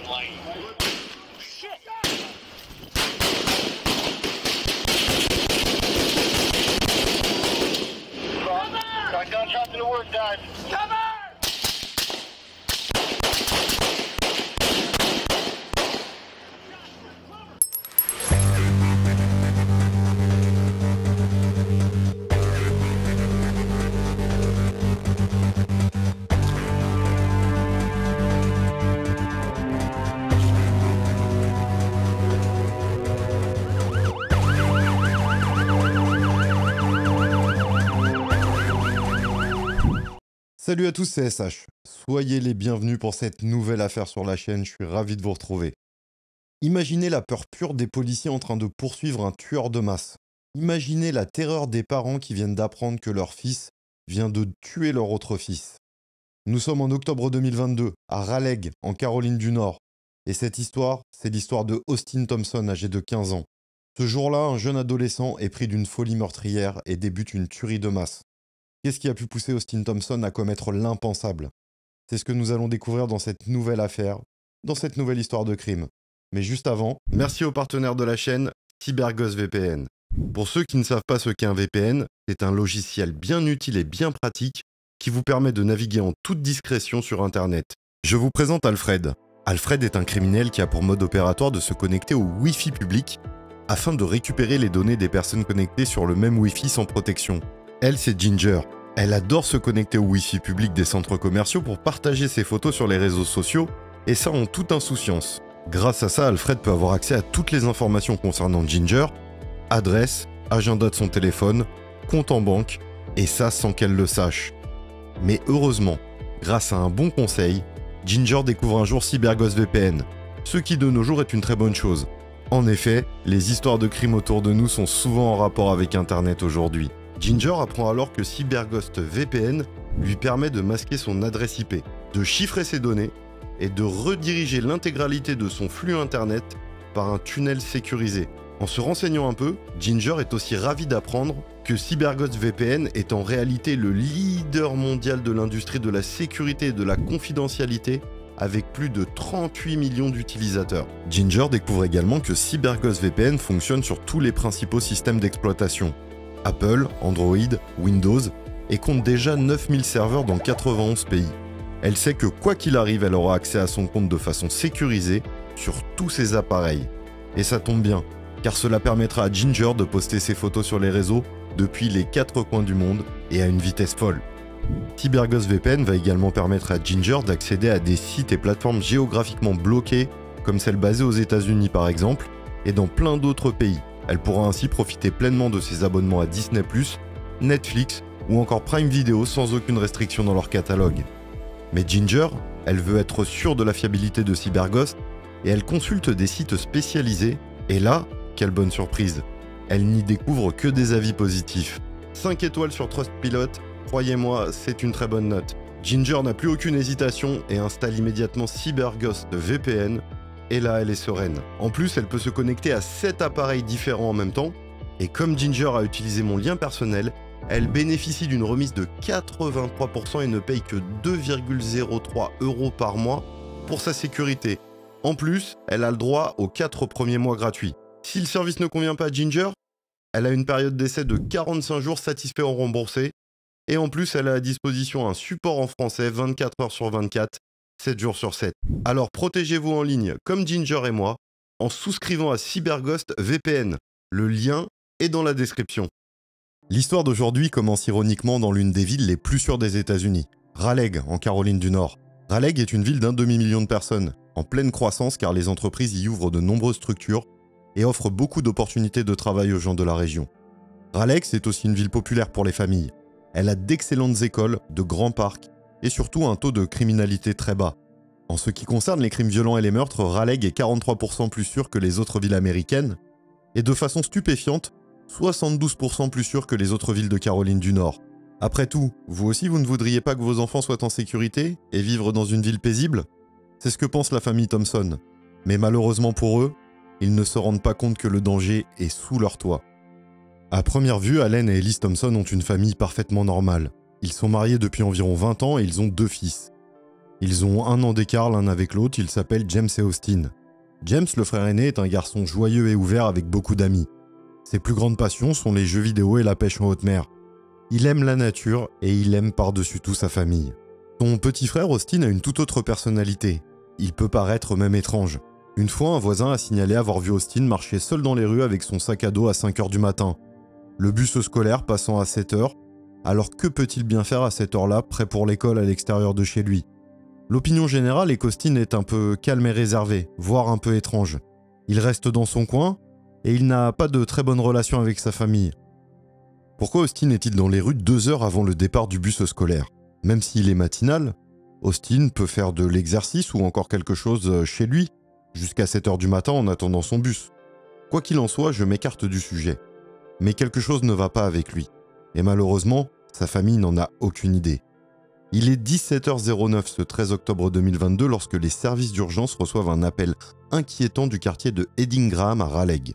Got gunshots in the work, guys. Cover! Salut à tous, c'est SH. Soyez les bienvenus pour cette nouvelle affaire sur la chaîne, je suis ravi de vous retrouver. Imaginez la peur pure des policiers en train de poursuivre un tueur de masse. Imaginez la terreur des parents qui viennent d'apprendre que leur fils vient de tuer leur autre fils. Nous sommes en octobre 2022, à Raleigh, en Caroline du Nord. Et cette histoire, c'est l'histoire de Austin Thompson, âgé de 15 ans. Ce jour-là, un jeune adolescent est pris d'une folie meurtrière et débute une tuerie de masse. Qu'est-ce qui a pu pousser Austin Thompson à commettre l'impensable? C'est ce que nous allons découvrir dans cette nouvelle affaire, dans cette nouvelle histoire de crime. Mais juste avant, merci aux partenaires de la chaîne, CyberGhost VPN. Pour ceux qui ne savent pas ce qu'est un VPN, c'est un logiciel bien utile et bien pratique qui vous permet de naviguer en toute discrétion sur Internet. Je vous présente Alfred. Alfred est un criminel qui a pour mode opératoire de se connecter au Wi-Fi public afin de récupérer les données des personnes connectées sur le même Wi-Fi sans protection. Elle, c'est Ginger. Elle adore se connecter au Wi-Fi public des centres commerciaux pour partager ses photos sur les réseaux sociaux, et ça en toute insouciance. Grâce à ça, Alfred peut avoir accès à toutes les informations concernant Ginger, adresse, agenda de son téléphone, compte en banque, et ça sans qu'elle le sache. Mais heureusement, grâce à un bon conseil, Ginger découvre un jour CyberGhost VPN, ce qui de nos jours est une très bonne chose. En effet, les histoires de crimes autour de nous sont souvent en rapport avec Internet aujourd'hui. Ginger apprend alors que CyberGhost VPN lui permet de masquer son adresse IP, de chiffrer ses données et de rediriger l'intégralité de son flux Internet par un tunnel sécurisé. En se renseignant un peu, Ginger est aussi ravie d'apprendre que CyberGhost VPN est en réalité le leader mondial de l'industrie de la sécurité et de la confidentialité avec plus de 38 millions d'utilisateurs. Ginger découvre également que CyberGhost VPN fonctionne sur tous les principaux systèmes d'exploitation. Apple, Android, Windows, et compte déjà 9000 serveurs dans 91 pays. Elle sait que quoi qu'il arrive, elle aura accès à son compte de façon sécurisée sur tous ses appareils. Et ça tombe bien, car cela permettra à Ginger de poster ses photos sur les réseaux depuis les 4 coins du monde et à une vitesse folle. CyberGhost VPN va également permettre à Ginger d'accéder à des sites et plateformes géographiquement bloquées, comme celles basées aux États-Unis par exemple, et dans plein d'autres pays. Elle pourra ainsi profiter pleinement de ses abonnements à Disney+, Netflix ou encore Prime Video sans aucune restriction dans leur catalogue. Mais Ginger, elle veut être sûre de la fiabilité de CyberGhost et elle consulte des sites spécialisés. Et là, quelle bonne surprise, elle n'y découvre que des avis positifs. 5 étoiles sur Trustpilot, croyez-moi, c'est une très bonne note. Ginger n'a plus aucune hésitation et installe immédiatement CyberGhost VPN. Et là, elle est sereine. En plus, elle peut se connecter à 7 appareils différents en même temps. Et comme Ginger a utilisé mon lien personnel, elle bénéficie d'une remise de 83% et ne paye que 2,03 € par mois pour sa sécurité. En plus, elle a le droit aux 4 premiers mois gratuits. Si le service ne convient pas à Ginger, elle a une période d'essai de 45 jours satisfait ou remboursé. Et en plus, elle a à disposition un support en français 24 heures sur 24. 7 jours sur 7. Alors protégez-vous en ligne comme Ginger et moi en souscrivant à CyberGhost VPN. Le lien est dans la description. L'histoire d'aujourd'hui commence ironiquement dans l'une des villes les plus sûres des États-Unis, Raleigh, en Caroline du Nord. Raleigh est une ville d'1 demi-million de personnes, en pleine croissance car les entreprises y ouvrent de nombreuses structures et offrent beaucoup d'opportunités de travail aux gens de la région. Raleigh, c'est aussi une ville populaire pour les familles. Elle a d'excellentes écoles, de grands parcs, et surtout un taux de criminalité très bas. En ce qui concerne les crimes violents et les meurtres, Raleigh est 43% plus sûr que les autres villes américaines, et de façon stupéfiante, 72% plus sûr que les autres villes de Caroline du Nord. Après tout, vous aussi vous ne voudriez pas que vos enfants soient en sécurité et vivre dans une ville paisible? C'est ce que pense la famille Thompson. Mais malheureusement pour eux, ils ne se rendent pas compte que le danger est sous leur toit. À première vue, Allen et Elise Thompson ont une famille parfaitement normale. Ils sont mariés depuis environ 20 ans et ils ont 2 fils. Ils ont 1 an d'écart l'un avec l'autre, ils s'appellent James et Austin. James, le frère aîné, est un garçon joyeux et ouvert avec beaucoup d'amis. Ses plus grandes passions sont les jeux vidéo et la pêche en haute mer. Il aime la nature et il aime par-dessus tout sa famille. Son petit frère Austin a une toute autre personnalité. Il peut paraître même étrange. Une fois, un voisin a signalé avoir vu Austin marcher seul dans les rues avec son sac à dos à 5h du matin. Le bus scolaire passant à 7h, alors que peut-il bien faire à cette heure-là, prêt pour l'école à l'extérieur de chez lui? L'opinion générale est qu'Austin est un peu calme et réservé, voire un peu étrange. Il reste dans son coin, et il n'a pas de très bonne relation avec sa famille. Pourquoi Austin est-il dans les rues 2 heures avant le départ du bus scolaire? Même s'il est matinal, Austin peut faire de l'exercice ou encore quelque chose chez lui, jusqu'à 7h du matin en attendant son bus. Quoi qu'il en soit, je m'écarte du sujet. Mais quelque chose ne va pas avec lui. Et malheureusement, sa famille n'en a aucune idée. Il est 17h09 ce 13 octobre 2022 lorsque les services d'urgence reçoivent un appel inquiétant du quartier de Edingraham à Raleigh.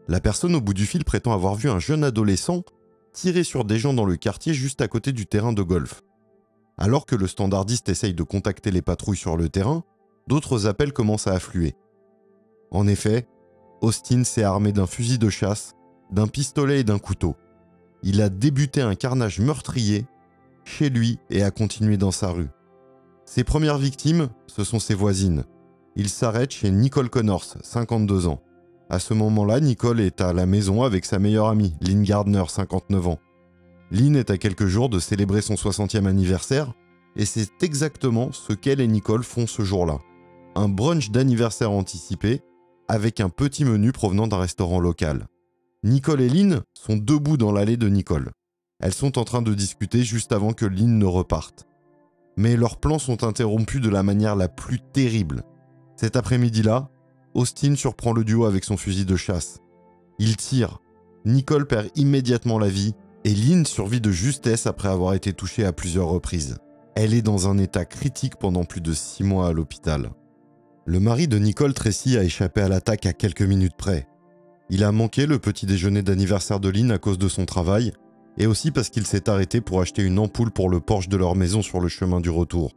La personne au bout du fil prétend avoir vu un jeune adolescent tirer sur des gens dans le quartier juste à côté du terrain de golf. Alors que le standardiste essaye de contacter les patrouilles sur le terrain, d'autres appels commencent à affluer. En effet, Austin s'est armé d'un fusil de chasse, d'un pistolet et d'un couteau. Il a débuté un carnage meurtrier chez lui et a continué dans sa rue. Ses premières victimes, ce sont ses voisines. Il s'arrête chez Nicole Connors, 52 ans. À ce moment-là, Nicole est à la maison avec sa meilleure amie, Lynn Gardner, 59 ans. Lynn est à quelques jours de célébrer son 60e anniversaire, et c'est exactement ce qu'elle et Nicole font ce jour-là. Un brunch d'anniversaire anticipé, avec un petit menu provenant d'un restaurant local. Nicole et Lynn sont debout dans l'allée de Nicole. Elles sont en train de discuter juste avant que Lynn ne reparte. Mais leurs plans sont interrompus de la manière la plus terrible. Cet après-midi-là, Austin surprend le duo avec son fusil de chasse. Il tire. Nicole perd immédiatement la vie et Lynn survit de justesse après avoir été touchée à plusieurs reprises. Elle est dans un état critique pendant plus de 6 mois à l'hôpital. Le mari de Nicole, Tracy, a échappé à l'attaque à quelques minutes près. Il a manqué le petit déjeuner d'anniversaire de Lynn à cause de son travail et aussi parce qu'il s'est arrêté pour acheter une ampoule pour le porche de leur maison sur le chemin du retour.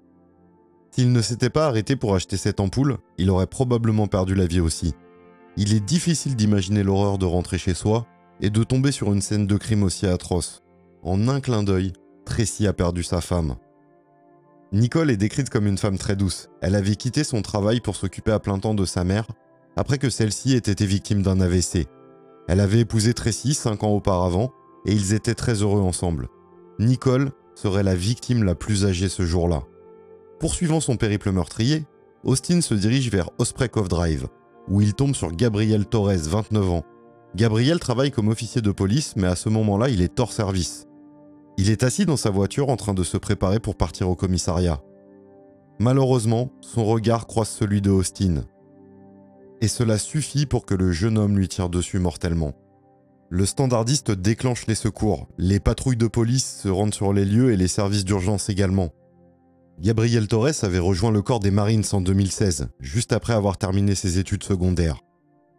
S'il ne s'était pas arrêté pour acheter cette ampoule, il aurait probablement perdu la vie aussi. Il est difficile d'imaginer l'horreur de rentrer chez soi et de tomber sur une scène de crime aussi atroce. En un clin d'œil, Tracy a perdu sa femme. Nicole est décrite comme une femme très douce. Elle avait quitté son travail pour s'occuper à plein temps de sa mère après que celle-ci ait été victime d'un AVC. Elle avait épousé Tracy 5 ans auparavant et ils étaient très heureux ensemble. Nicole serait la victime la plus âgée ce jour-là. Poursuivant son périple meurtrier, Austin se dirige vers Osprey Cove Drive, où il tombe sur Gabriel Torres, 29 ans. Gabriel travaille comme officier de police, mais à ce moment-là, il est hors service. Il est assis dans sa voiture en train de se préparer pour partir au commissariat. Malheureusement, son regard croise celui de Austin. Et cela suffit pour que le jeune homme lui tire dessus mortellement. Le standardiste déclenche les secours, les patrouilles de police se rendent sur les lieux et les services d'urgence également. Gabriel Torres avait rejoint le corps des Marines en 2016, juste après avoir terminé ses études secondaires.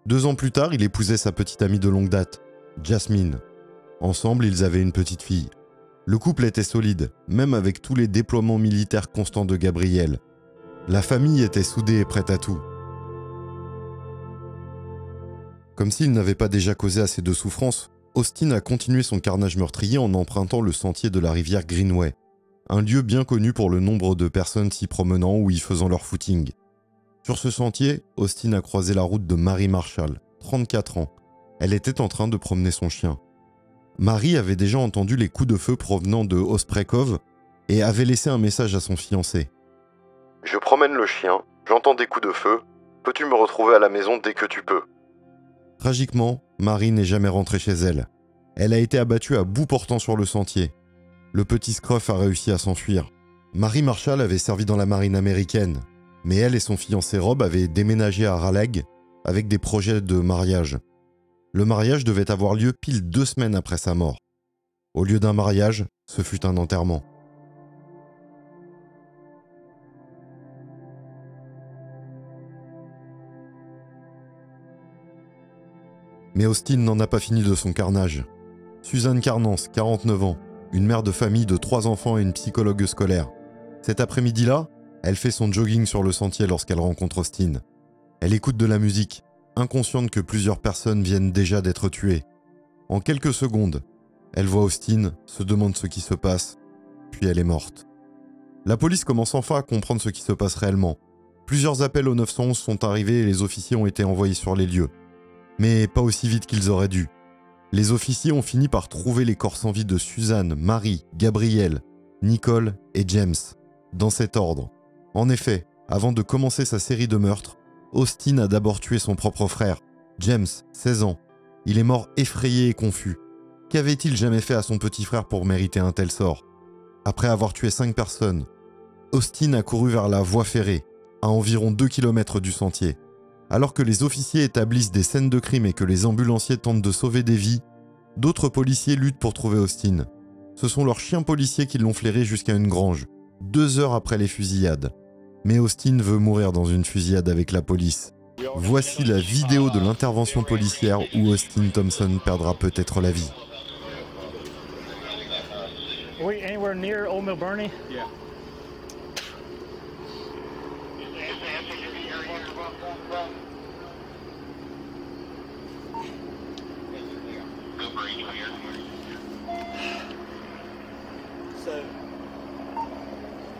2 ans plus tard, il épousait sa petite amie de longue date, Jasmine. Ensemble, ils avaient une petite fille. Le couple était solide, même avec tous les déploiements militaires constants de Gabriel. La famille était soudée et prête à tout. Comme s'il n'avait pas déjà causé assez de souffrance, Austin a continué son carnage meurtrier en empruntant le sentier de la rivière Greenway, un lieu bien connu pour le nombre de personnes s'y promenant ou y faisant leur footing. Sur ce sentier, Austin a croisé la route de Mary Marshall, 34 ans. Elle était en train de promener son chien. Mary avait déjà entendu les coups de feu provenant de Osprey Cove et avait laissé un message à son fiancé. « Je promène le chien, j'entends des coups de feu, peux-tu me retrouver à la maison dès que tu peux ?» Tragiquement, Mary n'est jamais rentrée chez elle. Elle a été abattue à bout portant sur le sentier. Le petit Scruff a réussi à s'enfuir. Mary Marshall avait servi dans la marine américaine, mais elle et son fiancé Rob avaient déménagé à Raleigh avec des projets de mariage. Le mariage devait avoir lieu pile 2 semaines après sa mort. Au lieu d'un mariage, ce fut un enterrement. Mais Austin n'en a pas fini de son carnage. Suzanne Carnance, 49 ans, une mère de famille de 3 enfants et une psychologue scolaire. Cet après-midi-là, Elle fait son jogging sur le sentier lorsqu'elle rencontre Austin. Elle écoute de la musique, inconsciente que plusieurs personnes viennent déjà d'être tuées. En quelques secondes, elle voit Austin, se demande ce qui se passe, puis elle est morte. La police commence enfin à comprendre ce qui se passe réellement. Plusieurs appels au 911 sont arrivés et les officiers ont été envoyés sur les lieux. Mais pas aussi vite qu'ils auraient dû. Les officiers ont fini par trouver les corps sans vie de Suzanne, Marie, Gabrielle, Nicole et James, dans cet ordre. En effet, avant de commencer sa série de meurtres, Austin a d'abord tué son propre frère, James, 16 ans. Il est mort effrayé et confus. Qu'avait-il jamais fait à son petit frère pour mériter un tel sort? Après avoir tué 5 personnes, Austin a couru vers la voie ferrée, à environ 2 km du sentier. Alors que les officiers établissent des scènes de crime et que les ambulanciers tentent de sauver des vies, d'autres policiers luttent pour trouver Austin. Ce sont leurs chiens policiers qui l'ont flairé jusqu'à une grange, 2 heures après les fusillades. Mais Austin veut mourir dans une fusillade avec la police. Voici la vidéo de l'intervention policière où Austin Thompson perdra peut-être la vie. Are we anywhere near Old Mill Bernie? Yeah. So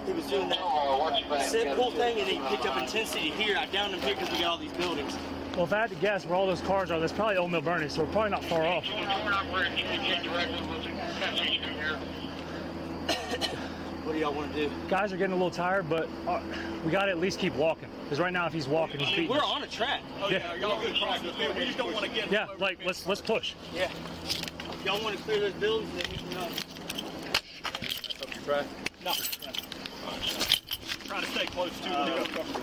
he was doing that set pull thing, and he picked up intensity here. I downed him here because we got all these buildings. Well, if I had to guess where all those cars are, that's probably Old Mill Bernie, so we're probably not far off. What do y'all want to do? Guys are getting a little tired, but we got to at least keep walking. Because right now, if he's walking, he's beating We're us. on a track. Oh, yeah. Y'all good practice. We just don't want to get. Yeah, like, let's push. Yeah. Y'all want to clear those buildings, then we can. Up your track? No. Try to stay close to the pickup cover.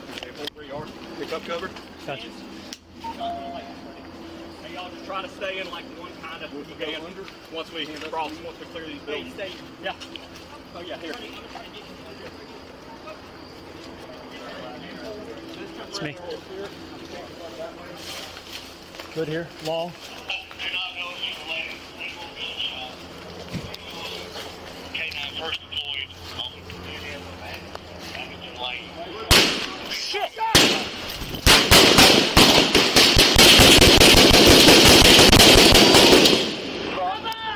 Where you are. Pickup cover. Gotcha. Hey, y'all just try to stay in like one kind of under once we cross, once we clear these buildings. Stay. Yeah. Oh yeah, here. It's me. Good here, long. First deployed. Shit!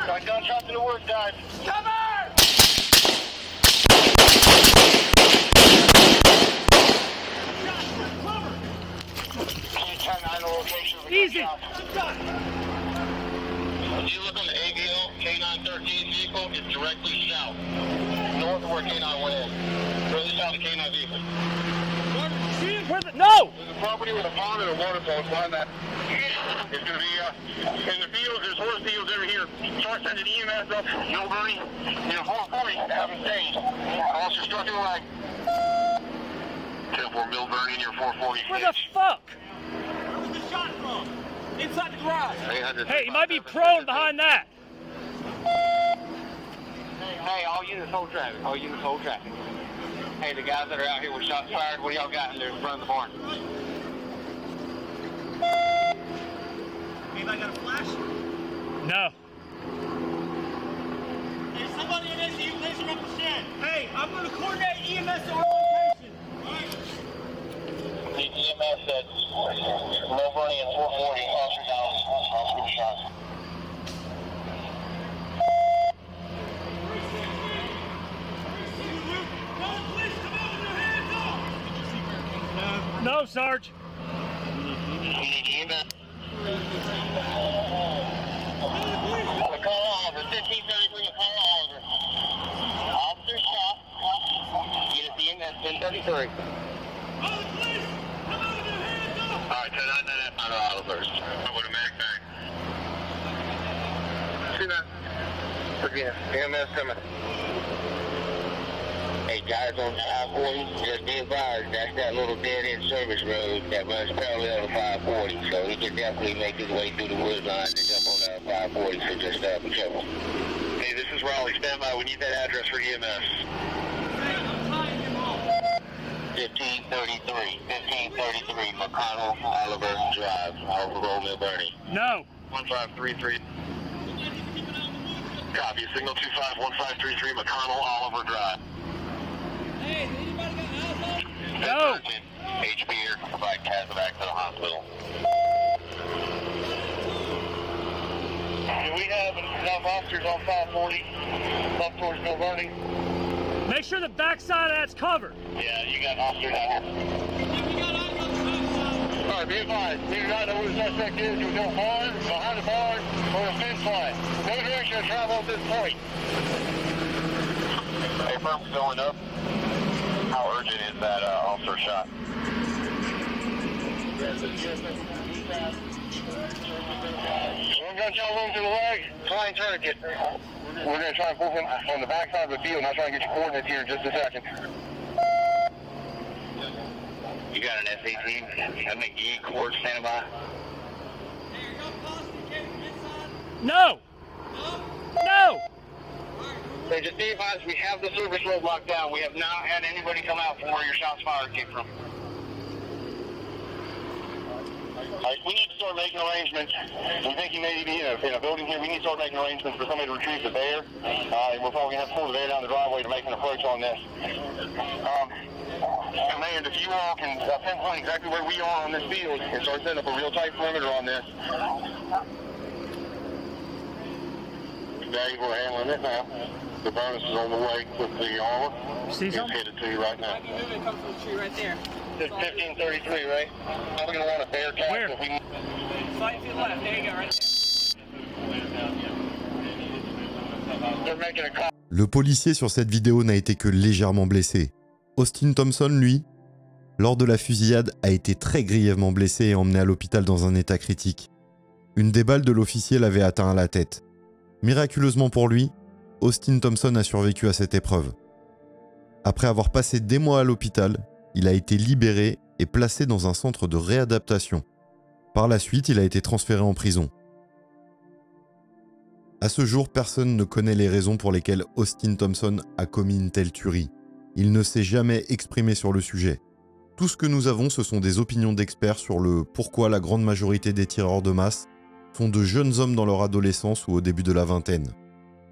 Got gunshots in the woods, guys. Cover! Easy. If you look on the ABL K913 vehicle, it's directly south. North of where K9 went in. Further south of K9 vehicle. Where's it? No! There's a property with a pond and a waterfall. It's behind that. It's going to be in the fields. There's horse fields over here. Start sending EMS up. No Bernie. Near 440. Haven't stayed. Also struck in leg. 10-4 Mill Bernie near 440. Where the fuck? Where was the shot from? Inside the garage. Hey, he might be prone behind that. Hey, all units hold traffic. All units hold traffic. Hey, the guys that are out here with shots fired, what do y'all got in there in front of the barn? Anybody got a flash? No. There's somebody in SU laser up the shed. Hey, I'm going to coordinate EMS to our location. The EMS at Low Bernie and 440. Officer down. Officer shot. No, Sarge. EMS. McCall Oliver, 1533 McCall Oliver. Officer shot. Get us EMS 1033. Alright, 1099 on Oliver. I'm with a mag bag. See that? Again, EMS coming. Hey, guys on I-40, just be advised, that's that little dead-end service road that runs parallel to 540, so he can definitely make his way through the wood lines and jump on that 540, so just be careful. Hey, this is Raleigh. Stand by. We need that address for EMS. 1533 McConnell Oliver Drive, off of Old Mill Bernie. No. 1533. Copy. Signal 25 1533 McConnell Oliver Drive. Hey, anybody got an No. HB here can provide casevac to the hospital. Do we have enough officers on 540 up towards Mill Vernon? Make sure the backside of that's covered. Yeah, you got officers out here. All right, be advised. We do not know who the suspect is. You'll go forward, behind the bar, or a fence line. No direction of travel at this point. Hey, firm's going up. How urgent is that officer shot? One gunshot wound to the leg. Flying tourniquet. We're going to try and pull him on the backside of the field, and I'll try and get your coordinates here in just a second. You got an SAT? A McGee court standing by? No. No. Hey, just be advised, we have the service road locked down. We have not had anybody come out from where your shots fired came from. All right, we need to start making arrangements. We think he may be in a building here. We need to start making arrangements for somebody to retrieve the bear. And we're probably going to have to pull the bear down the driveway to make an approach on this. Command, if you all can pinpoint exactly where we are on this field and start setting up a real tight perimeter on this. Dave, we're handling it now. The bonus is on the way with the armor. See It's something? headed to you right now. Might be moving, come from the tree right there. It's 1533, right? We're going to want a bear tap. Where? If we... Slight to the left. There you go, right there. They're making a call. Le policier sur cette vidéo n'a été que légèrement blessé. Austin Thompson, lui, lors de la fusillade, a été très grièvement blessé et emmené à l'hôpital dans un état critique. Une des balles de l'officier l'avait atteint à la tête. Miraculeusement pour lui, Austin Thompson a survécu à cette épreuve. Après avoir passé des mois à l'hôpital, il a été libéré et placé dans un centre de réadaptation. Par la suite, il a été transféré en prison. À ce jour, personne ne connaît les raisons pour lesquelles Austin Thompson a commis une telle tuerie. Il ne s'est jamais exprimé sur le sujet. Tout ce que nous avons, ce sont des opinions d'experts sur le pourquoi la grande majorité des tireurs de masse sont de jeunes hommes dans leur adolescence ou au début de la vingtaine.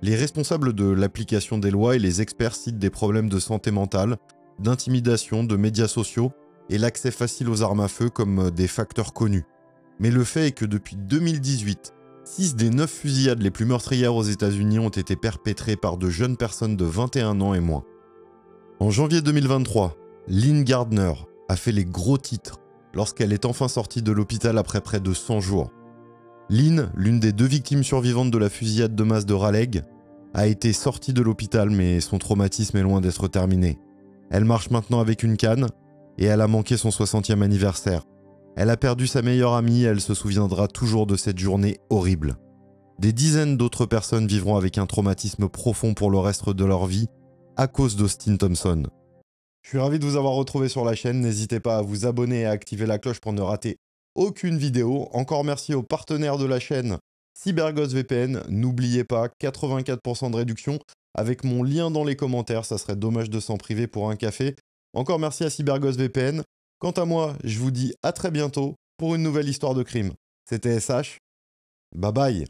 Les responsables de l'application des lois et les experts citent des problèmes de santé mentale, d'intimidation, de médias sociaux et l'accès facile aux armes à feu comme des facteurs connus. Mais le fait est que depuis 2018, 6 des 9 fusillades les plus meurtrières aux États-Unis ont été perpétrées par de jeunes personnes de 21 ans et moins. En janvier 2023, Lynn Gardner a fait les gros titres lorsqu'elle est enfin sortie de l'hôpital après près de 100 jours. Lynn, l'une des 2 victimes survivantes de la fusillade de masse de Raleigh, a été sortie de l'hôpital mais son traumatisme est loin d'être terminé. Elle marche maintenant avec une canne et elle a manqué son 60e anniversaire. Elle a perdu sa meilleure amie et elle se souviendra toujours de cette journée horrible. Des dizaines d'autres personnes vivront avec un traumatisme profond pour le reste de leur vie à cause d'Austin Thompson. Je suis ravi de vous avoir retrouvé sur la chaîne, n'hésitez pas à vous abonner et à activer la cloche pour ne rater aucune vidéo. Encore merci aux partenaires de la chaîne CyberGhost VPN. N'oubliez pas, 84% de réduction avec mon lien dans les commentaires, ça serait dommage de s'en priver pour un café. Encore merci à CyberGhost VPN. Quant à moi, je vous dis à très bientôt pour une nouvelle histoire de crime. C'était SH. Bye bye.